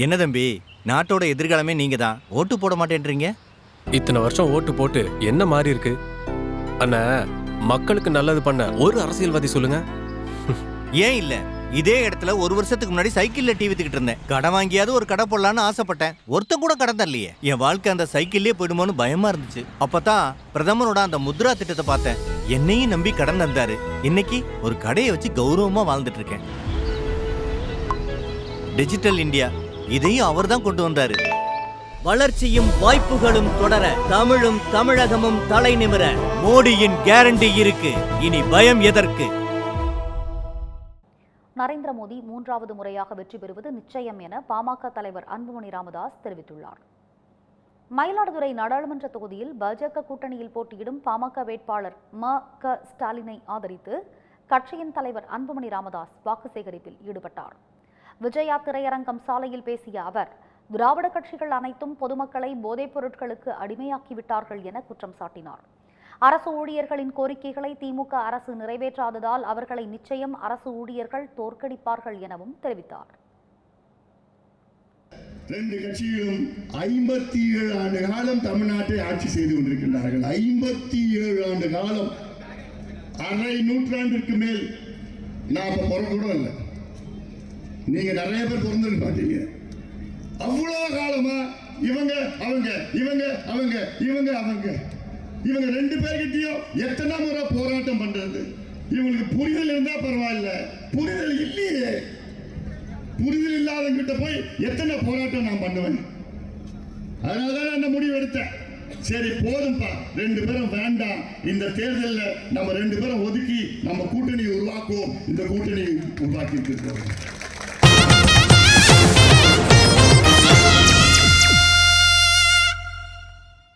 என்ன தம்பி, நாட்டோட எதிர்காலமே நீங்க தான். ஓட்டு போட மாட்டேன்றீங்க? இத்தனை வருஷம் ஓட்டு போட்டு என்ன மாறி இருக்கு? அண்ணா, மக்களுக்கு நல்லது பண்ண ஒரு அரசியல்வாதி சொல்லுங்க. ஏன் இல்ல? இதே இடத்துல ஒரு வருஷத்துக்கு முன்னாடி சைக்கிள்ல டிவி வித்துக்கிட்டு இருந்தேன். கடை வாங்கியாவது ஒரு கடை போடலான்னு ஆசைப்பட்டேன். ஒருத்தன் கூட கடன் தரலையே. என் வாழ்க்கை அந்த சைக்கிள்லயே போயிடுமோன்னு பயமா இருந்துச்சு. அப்பதான் பிரதமரோட அந்த முத்ரா திட்டத்தை பார்த்தேன். என்னையும் நம்பி கடன் தந்தாரு. இன்னைக்கு ஒரு கடையை வச்சு கௌரவமா வாழ்ந்துட்டு இருக்கேன். டிஜிட்டல் இந்தியா, இதையும் அவர் தான் கொண்டு வந்தாரு. வளர்ச்சியும் வாய்ப்புகளும் தொடர, தமிழும் தமிழகமும் தலை நிமிர மோடியின் கேரண்டி இருக்கு. இனி பயம் எதற்கு? நரேந்திர மோடி 3வது முறையாக வெற்றி பெறுவது நிச்சயம் என பாமக தலைவர் அன்புமணி ராமதாஸ் தெரிவித்துள்ளார். மயிலாடுதுறை நாடாளுமன்ற தொகுதியில் பாஜக கூட்டணியில் போட்டியிடும் பாமக வேட்பாளர் ம.க. ஸ்டாலினை ஆதரித்து கட்சியின் தலைவர் அன்புமணி ராமதாஸ் வாக்கு சேகரிப்பில் ஈடுபட்டார். விஜயா திரையரங்கம் சாலையில் பேசிய அவர், திராவிட கட்சிகள் அனைத்தும் பொதுமக்களை போதைப் பொருட்களுக்கு அடிமையாக்கிவிட்டார்கள் என குற்றம் சாட்டினார். அரசு ஊழியர்களின் கோரிக்கைகளை திமுக அரசு நிறைவேற்றாததால் அவர்களை நிச்சயம் அரசு ஊழியர்கள் தோற்கடிப்பார்கள் எனவும் தெரிவித்தார். 2 கட்சிகளும் 57 ஆண்டு காலம் தமிழ்நாட்டை ஆட்சி செய்து கொண்டிருக்கின்றார்கள். 57 ஆண்டு காலம், அரை நூற்றாண்டிற்கு மேல். நான் இப்ப பிறக்க கூட இல்லை, நீங்க நிறைய பேர் பிறந்திருக்க மாட்டீங்க. அவ்வளவு காலமா இவங்க அவங்க இவங்க அவங்க இவங்க அவங்க இவங்க 2 பேர்கிட்டயும் எத்தனை முறை போராட்டம் பண்றது? இவங்களுக்கு புரிதல் இருந்தா பரவாயில்ல, புரிதல் இல்லையே. புரிதல் இல்லாதவங்கிட்ட போய் எத்தனை போராட்டம் நான் பண்ணுவேன்? அதனாலதான் அந்த முடிவு எடுத்தேன். சரி போதும்பா, 2 பேரும் வேண்டாம். இந்த தேர்தலில் நம்ம 2 பேரும் ஒதுக்கி நம்ம கூட்டணி உருவாக்குவோம். இந்த கூட்டணி உருவாக்கி இருக்கிறோம்.